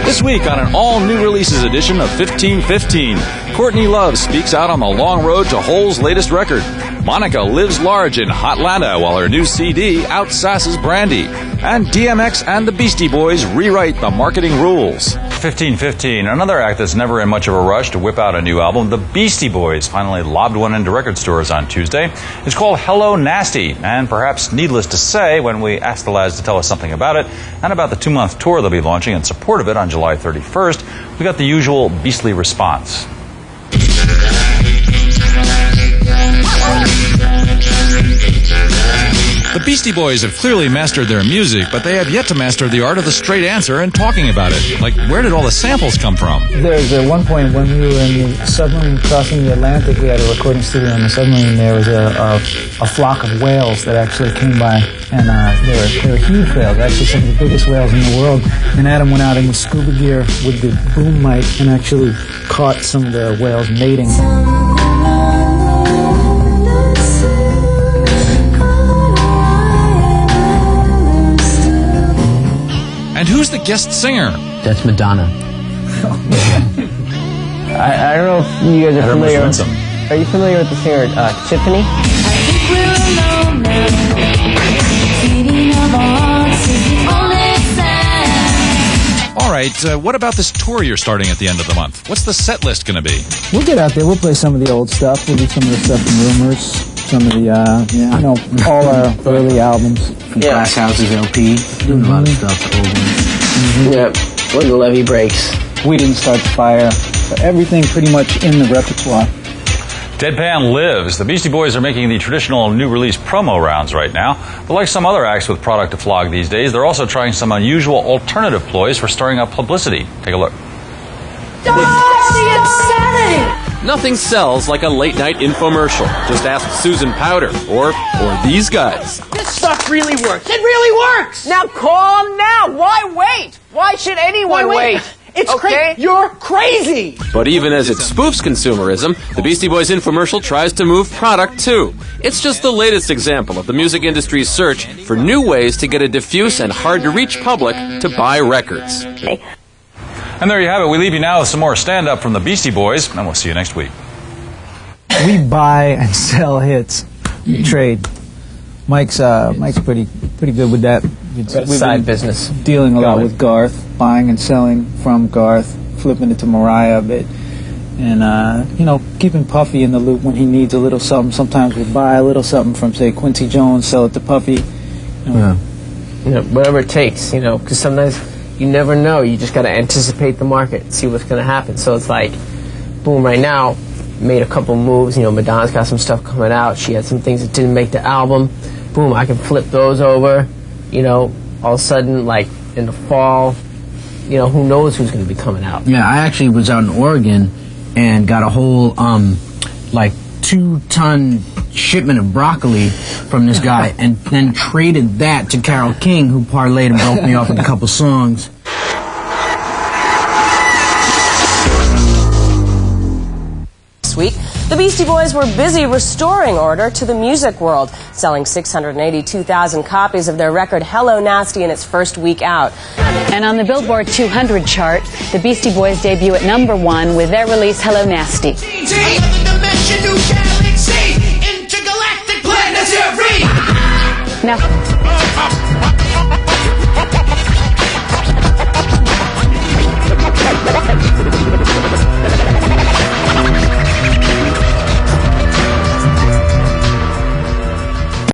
This week on an all-new releases edition of 1515, Courtney Love speaks out on the long road to Hole's latest record. Monica lives large in Hotlanta while her new CD outsasses Brandy. And DMX and the Beastie Boys rewrite the marketing rules. 1515, another act that's never in much of a rush to whip out a new album. The Beastie Boys finally lobbed one into record stores on Tuesday. It's called Hello Nasty, and perhaps needless to say, when we asked the lads to tell us something about it and about the 2-month tour they'll be launching in support of it on July 31st, we got the usual beastly response. The Beastie Boys have clearly mastered their music, but they have yet to master the art of the straight answer and talking about it. Like, where did all the samples come from? There's at one point when we were in the submarine crossing the Atlantic, we had a recording studio in the submarine. There was a flock of whales that actually came by, and they were huge whales, actually some of the biggest whales in the world. And Adam went out in his scuba gear with the boom mic and actually caught some of the whales mating. And who's the guest singer? That's Madonna. I don't know if you guys are familiar. Are you familiar with the singer Tiffany? All right, what about this tour you're starting at the end of the month? What's the set list going to be? We'll get out there. We'll play some of the old stuff. We'll do some of the stuff from Rumors, some of the, all our early albums. From Glass Houses LP. Doing a lot of stuff. Old ones. Yep. When the levee breaks. We Didn't Start the Fire. So everything pretty much in the repertoire. Deadpan lives. The Beastie Boys are making the traditional new release promo rounds right now. But like some other acts with product to flog these days, they're also trying some unusual alternative ploys for stirring up publicity. Take a look. Nothing sells like a late-night infomercial. Just ask Susan Powder or these guys. This stuff really works. It really works! Now calm down. Why wait? Why should anyone wait? It's crazy. You're crazy! But even as it spoofs consumerism, the Beastie Boys infomercial tries to move product too. It's just the latest example of the music industry's search for new ways to get a diffuse and hard-to-reach public to buy records. And there you have it. We leave you now with some more stand-up from the Beastie Boys, and we'll see you next week. We buy and sell hits. We trade. Mike's pretty good with that. We've side business. Dealing a lot with Garth, buying and selling from Garth, flipping it to Mariah a bit, and keeping Puffy in the loop when he needs a little something. Sometimes we buy a little something from, say, Quincy Jones, sell it to Puffy. Whatever it takes, because sometimes you never know. You just got to anticipate the market, see what's going to happen. So it's like, boom, right now, made a couple moves. Madonna's got some stuff coming out. She had some things that didn't make the album. Boom, I can flip those over. All of a sudden, like in the fall, who knows who's going to be coming out. Yeah, I actually was out in Oregon and got a whole, 2-ton shipment of broccoli from this guy and then traded that to Carole King, who parlayed and broke me off with a couple songs. This week, the Beastie Boys were busy restoring order to the music world, selling 682,000 copies of their record Hello Nasty in its first week out. And on the Billboard 200 chart, the Beastie Boys debut at #1 with their release Hello Nasty. Now